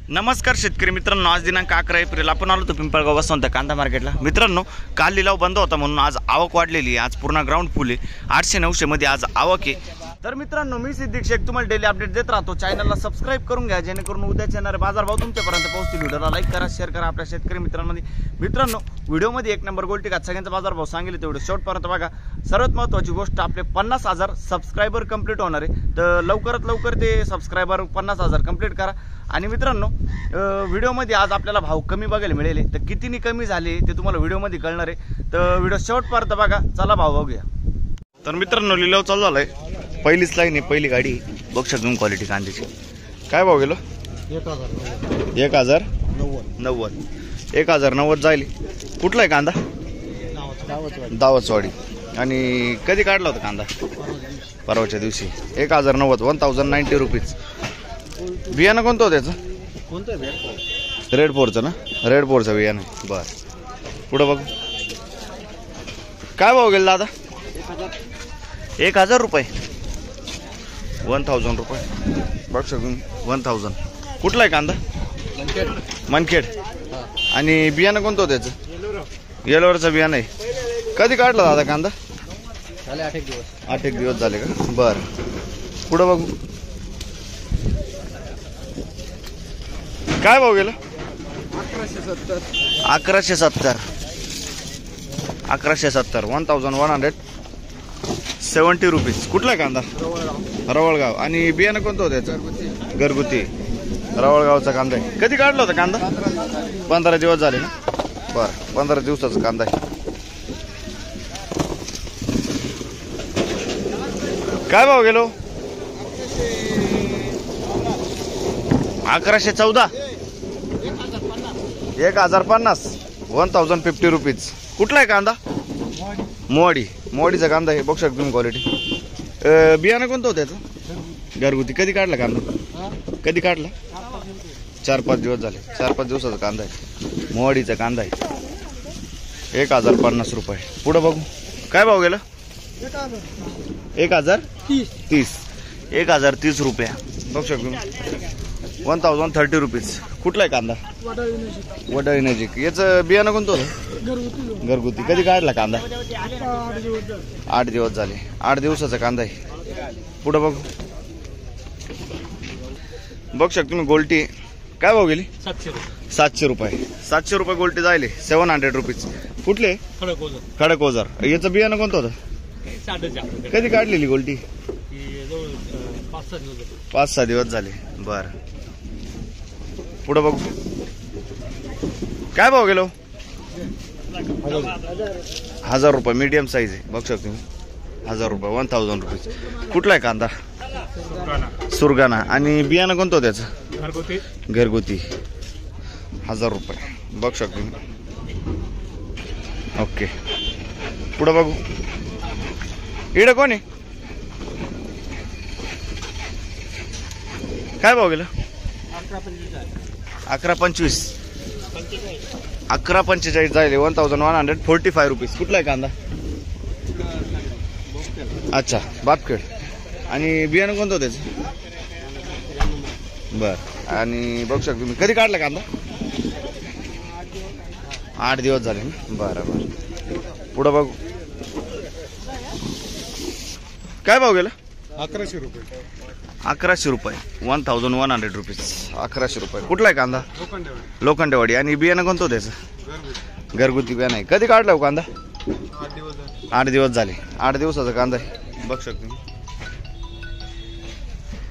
नमस्कार शेतकरी मित्रांनो, आज दिनांक 11 एप्रिल आपण आलो तो पिंपळगाव वसंत कांदा मार्केटला। मित्रांनो, काल लिलाव बंद होता म्हणून आज आवक वाढलेली आहे। आज पूर्ण ग्राउंड फुल आहे, 800-900 मध्ये आज आवक आहे। तर मित्रांनो, मी सिद्दीक शेख तुम्हाला डेली अपडेट देत राहतो। चॅनलला सबस्क्राइब करून घ्या जेणेकरून उद्याचे येणारे बाजारभाव तुमच्यापर्यंत पोहोचतील। व्हिडिओला लाईक करा, शेअर करा आपल्या शेतकरी मित्रांमध्ये। मित्रांनो, व्हिडिओमध्ये एक नंबर गोल्टी का सगळ्यांचा बाजारभाव सांगितले तेवढे शेवटपर्यंत बघा। सर्वात महत्त्वाची गोष्ट, आपले 50,000 सबस्क्रायबर कंप्लीट होणार आहे, तर लवकरात लवकर ते सबस्क्रायबर 50,000 कंप्लीट करा। आणि मित्रांनो, व्हिडिओमध्ये आज आपल्याला भाव कमी बघायला मिळेल, तर कितीनी कमी झाले ते तुम्हाला व्हिडिओमध्ये कळणार आहे, तर व्हिडिओ शेवटपर्यंत बघा। चला भाव बघूया। तर मित्रांनो, लिलाव चालू झालाय। पहिलीच लाईन आहे, पहिली गाडी बघ शकतो क्वालिटी कांद्याची। काय भाव गेलो? 1090 1090 जाईल। कुठला आहे कांदा? दावतवाडी। आणि कधी काढला होता कांदा? परवाच्या दिवशी। 1090 1090 रुपीज। बियाणं कोणतं होतं त्याचं? रेड फोरचं ना? रेड फोरचं बियाणं। बर, पुढं बघ काय भाव गेला दादा? 1000 रुपये। 1000 रुपये बघ शकून 1000। कुठला आहे कांदा? मनखेड। आणि बियाणं कोणतं होतं त्याचं? येलोवरचं बियाणं आहे। कधी काढला दादा कांदा? 8 एक दिवस झाले का? बर, पुढं बघू काय भाव गेला? 1170 1170 रुपीज। कुठला आहे कांदा? रवळगाव। आणि बियाणं कोणतं होतं त्याचं? घरगुती रवळगावचा कांदा आहे। कधी काढला होता कांदा? 15 दिवस झाले ना? बरं, 15 दिवसाचा कांदा आहे। काय भाव गेलो? 1114 1050 1050 रुपीज। कुठला आहे कांदा? मोडीचा कांदा आहे, बघू शकतो तुम्ही क्वालिटी। बियाणं कोणतं होतं त्याचं? घरगुती। कधी काढला कांदा? कधी काढला? 4-5 दिवस झाले। 4-5 दिवसाचा कांदा आहे, मोडीचा कांदा आहे। 1050 रुपये। पुढं बघू काय भाव गेला? 1030 रुपये बघू शकतो। 1030 रुपीज। कुठला आहे कांदा? वडाळी नजीक। याचं बियाणं कोणतं होतं? घरगुती। कधी काढला कांदा? 8 दिवस झाले। 8 दिवसाचा कांदा आहे। पुढं बघू बघ शकतो तुम्ही गोल्टी। काय भाव गेली? 700 रुपये। 700 रुपये गोल्टी जायले। 700 रुपीज। कुठले? खडकओझर। याचं बियाणं कोणतं होतं? कधी काढलेली गोल्टी? 5-6 दिवस झाले। बर, पुढं बघू काय भाव गेलो? 1000 रुपये। मीडियम साईज आहे, बघू शकतो 1000 रुपये 1000 रुपीज। कुठला आहे कांदा? सुरगाणा। आणि बियाणं कोणतं होतं त्याचं? घरगुती। 1000 रुपये बघू शकतो। ओके, पुढं बघू इकडं कोण आहे? काय भाव गेलं? 1125 1145 जाईल। 1145 रुपीज। कुठला आहे कांदा? अच्छा, बापखेड। आणि बियाणं कोणतं होतं त्याचं? बर, आणि बघू शकतो तुम्ही कधी काढला कांदा? 8 दिवस झाले ना? बरं, पुढं बघू काय भाव गेला? 1100 रुपये। 1100 रुपये 1100 रुपीज। 1100 रुपये। कुठला आहे कांदा? लोखंडेवाडी। आणि बियाणं कोणतं होतं त्याचं? घरगुती बियाणं आहे। कधी काढला हो कांदा? 8 दिवस झाले। 8 दिवसाचा कांदा आहे, बघू शकतो।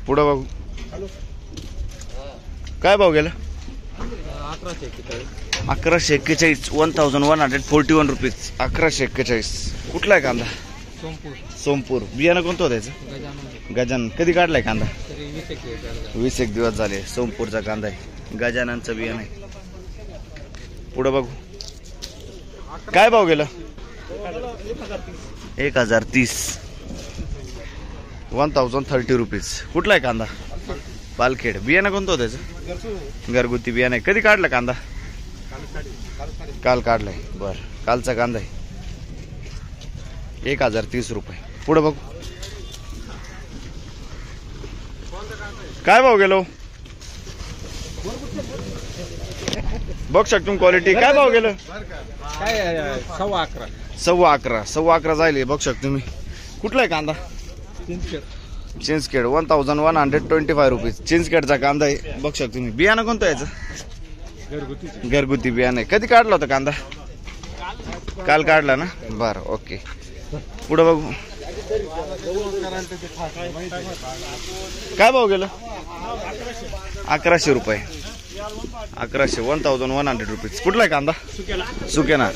पुढं बघू काय भाव गेला? 1141 1141 रुपीज। 1141। कुठला आहे कांदा? सोमपूर। बियाणं कोणतं होतं त्याचं? गजानन। कधी काढलाय कांदा? 20 एक दिवस झाले। सोमपूरचा कांदा आहे, गजाननचं बियाणं आहे। पुढं बघू काय भाव गेला? 1030 1030 रुपीज। कुठला आहे कांदा? पालखेड। बियाणं कोणतं होतं त्याचं? घरगुती बियाणं आहे। कधी काढला कांदा? काल काढलाय। बर, कालचा कांदा आहे। 1030 रुपये। पुढे बघू काय भाव गेलो? बघ शकतो क्वालिटी. काय भाव गेलं? काय 11.5. 11.5 जाईल. बघ शकतो तुम्ही. कुठला आहे कांदा? चिंचखेड 1125 रुपीज. चिंचखेडचा कांदा आहे. बघ शकतो तुम्ही. बियाणं कोणतं याचं? घरगुती बियाणं आहे. कधी काढला होता कांदा? काल काढला ना. बरं ओके. पुढं बघू. काय भाव गेलं? 1100 रुपये. 1100 रुपीज. कुठला आहे कांदा? सुकेना.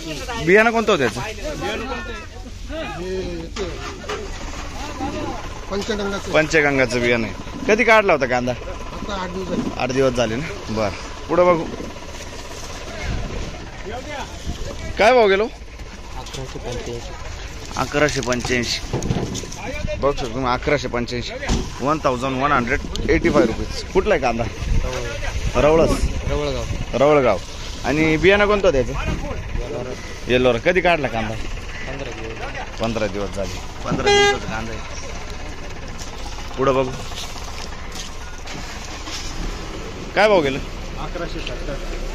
बियाणं कोणतं होतं याचं? पंचगंगाचं बियाणं आहे. कधी काढला होता कांदा? 8 दिवस झाले ना. बर. पुढं बघू. काय भाव गेलो? 1185. बघ शकतो तुम्ही. 1185. 1185 रुपीज. कुठला आहे कांदा? रवळगाव. आणि बियाणं कोणतं होतं त्याचं? येल्लोर. कधी काढला कांदा? 15 दिवस झाले. 15 दिवसाचा कांदा आहे. पुढं बघू. काय भाव गेलं?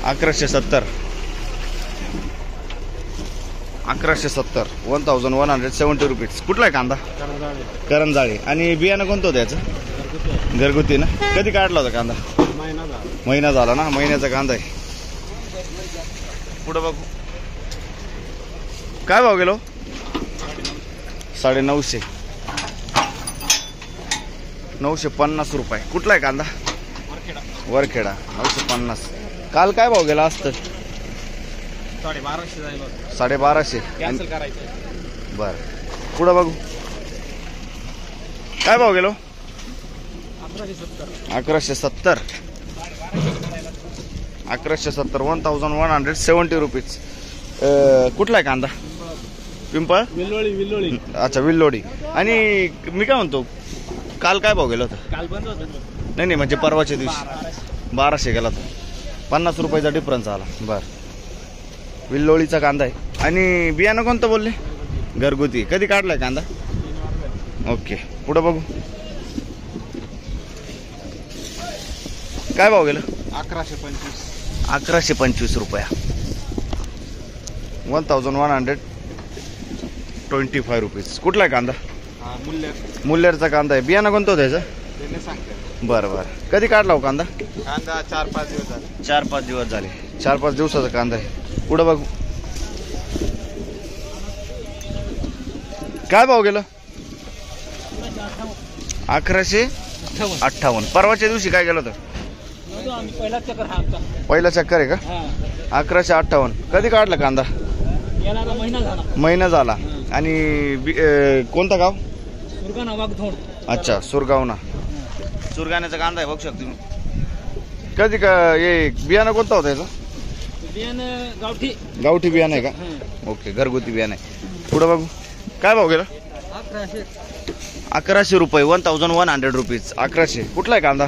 1170. 1170 रुपीज. कुठला आहे कांदा? करंजाळे. आणि बियाणं कोणतं होतं याचं? घरगुती ना. कधी काढला होता कांदा? महिना झाला ना. महिन्याचा कांदा आहे. पुढं बघू. काय भाव गेलो? 950. 950 रुपये. कुठला आहे कांदा? वरखेडा. 950. काल काय भाव गेला असतं? 1250. बर. पुढं बघू. काय भाव गेलो? 1170. 1170 रुपीज. कुठला आहे कांदा? पिंपळ. विल्लोळी. अच्छा विल्लोडी. आणि मी काय म्हणतो, काल काय भाव गेला होता? काल बंद होतं. नाही म्हणजे परवाच्या दिवशी 1200 गेला होता. 50 रुपयाचा डिफरन्स आला. बर. विल्लोळीचा कांदा आहे. आणि बियाणं कोणतं बोलले? घरगुती. कधी काढलाय कांदा? ओके. पुढं बघू. काय भाव गेलं? 1125 रुपया. 1125 रुपीज. कुठला आहे कांदा? मुल्लेरचा कांदा आहे. बियाणं कोणतं होतं त्याचं? बरं. कधी काढला हो कांदा? 4-5 दिवस झाले. 4-5 दिवस झाले. 4-5 दिवसाचा कांदा आहे. पुढं बघू. काय भाव गेलं? 1158. परवाच्या दिवशी काय गेलं होतं? पहिला चक्कर आहे का? 1158. कधी काढला कांदा? महिना झाला. आणि कोणतं गाव? अच्छा सुरगावना. सुरगाण्याचा कांदा आहे. बघू शकतो तुम्ही. कधी हे बियाणं कोणतं होतं याचं? गावठी बियाणं आहे का? ओके. घरगुती बियाणं आहे. पुढं बघू. काय भाव गेला? 1100 रुपये. 1100 रुपीज. 1100. कुठला आहे कांदा?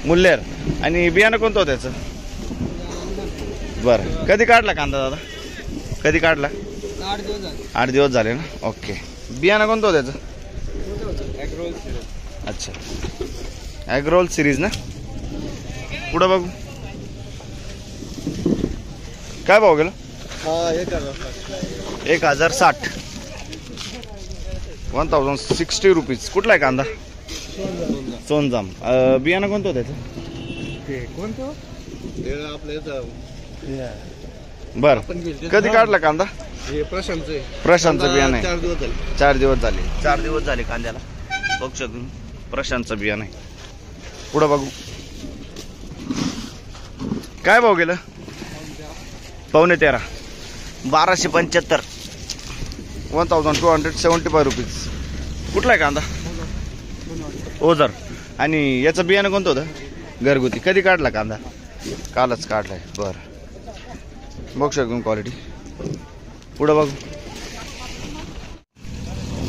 मुल्लेर. आणि बियाणं कोणतं होतं त्याचं? बरं. कधी काढला कांदा दादा? कधी काढला? 8 दिवस झाले ना. ओके. बियाणं कोणतं होतं त्याचं? अच्छा ॲग्रोल सिरीज ना. पुढं बघू. काय भाव गेलं? 1060. 1060 रुपीज. कुठला आहे कांदा? सोनजाम. बियाणं कोणतं होतं त्याचं? बर. कधी काढला कांदा? प्रशांतचं बियाणं आहे. 4 दिवस झाले. 4 दिवस झाले कांद्याला. बघू शकतो. प्रशांतचं बियाणं आहे. पुढं बघू. काय भाव गेलं? 13.5. 1275. 1275 रुपीज. कुठला आहे कांदा? ओझर. आणि याचं बियाणं कोणतं होतं? घरगुती. कधी काढला कांदा? कालच काढलाय. बरं. बघू शकतो क्वालिटी. पुढं बघू.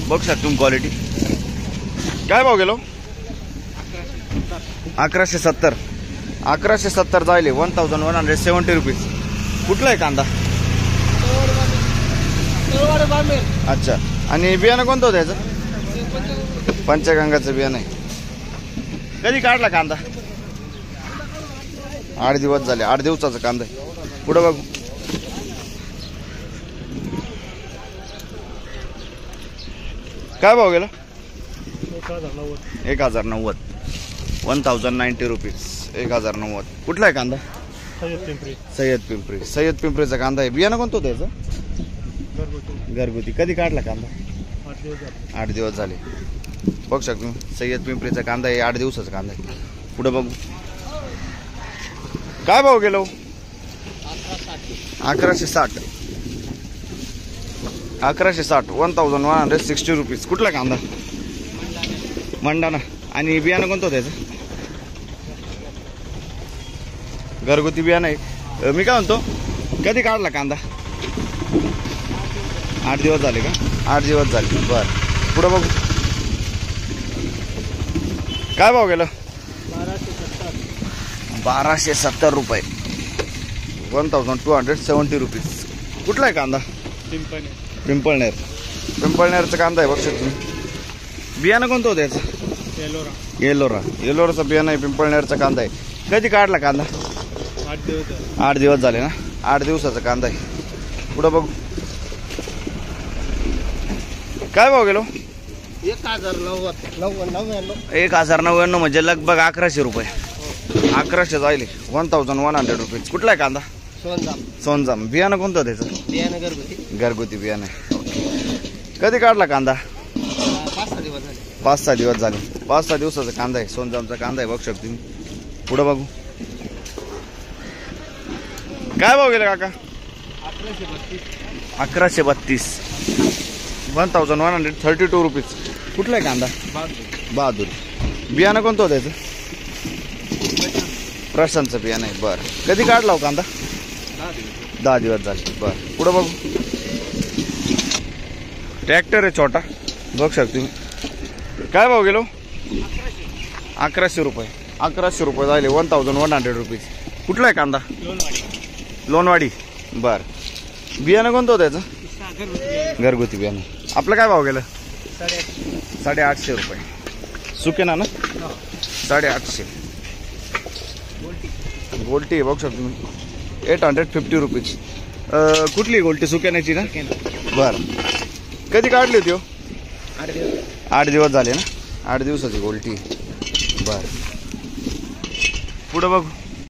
बघू शकतो क्वालिटी. काय भाव गेलो? 1170. 1170 जायले. 1170 रुपीज. कुठला आहे कांदा? अच्छा. आणि बियाणं कोणतं होतं याचं? पंचगंगाचं बियाणं आहे. कधी काढला कांदा? 8 दिवस झाले, 8 दिवसाचा कांदा आहे. पुढे बघू. काय भाव गेला? 1090. 1090 रुपीज. 1090. कुठला आहे कांदा? सय्यद पिंपरीचा कांदा आहे. बियाणं कोणतं होतं याचं? घरगुती. कधी काढला कांदा? 8 दिवस झाले. बघू शकतो सय्यद पिंपरीचा कांदा आहे. 8 दिवसाचा कांदा आहे. पुढे बघू. काय भाव गेलो? 1160. 1160 रुपीज. कुठला कांदा? मंडाना. आणि बियाणं कोणतं होतं याचं? घरगुती बियाणं आहे. मी काय म्हणतो, कधी काढला कांदा? 8 दिवस झाले का? 8 दिवस झाले. बरं. पुढं बघू. काय भाव गेलं? 1270 रुपये. 1270 रुपीज. कुठला आहे कांदा? पिंपळनेरचा कांदा आहे. बघू तुम्ही. बियाणं कोणतं होतं याचं? येलोराचं बियाणं आहे. पिंपळनेरचा कांदा आहे. कधी काढला कांदा? 8 दिवस झाले ना? 8 दिवसाचा कांदा आहे. पुढं बघू. काय भाव गेलो? 1099 म्हणजे लगभग 1100 रुपये. 1100 जायले. 1100 रुपीज. कुठला आहे कांदा? सोनजाम. बियाणं कोणतं त्याचं? घरगुती बियाणं आहे. कधी काढला कांदा? 5-6 दिवस झाले. 5-6 दिवसाचा कांदा आहे. सोनजामचा कांदा आहे. बघू शकतो तुम्ही. पुढं बघू. काय भाव गेला काका? 1132. 1132 रुपीज. कुठला आहे कांदा? बहादूर. बियाणं कोणतं होतं त्याचं? प्रशांतचं बियाणं आहे. बरं. कधी काढला हो कांदा? 10 दिवस झाले. बरं. पुढं बघू. ट्रॅक्टर आहे छोटा. बघू शकतो तुम्ही. काय भाव गेलो? 1100 रुपये. 1100 रुपये झाले. 1100 रुपीज. कुठला आहे कांदा? लोणवाडी. बरं. बियाणं कोणतं होतं त्याचं? घरगुती बियाणं. आपलं काय भाव गेलं? 850 रुपये. सुके ना 850. गोल्टी बघू शकतो तुम्ही. 850 रुपीज. कुठली गोल्टी? सुक्याण्याची ना? बरं. कधी काढली होती हो? 8 दिवस झाले ना? 8 दिवसाची गोल्टी. बरं. पुढं बघू.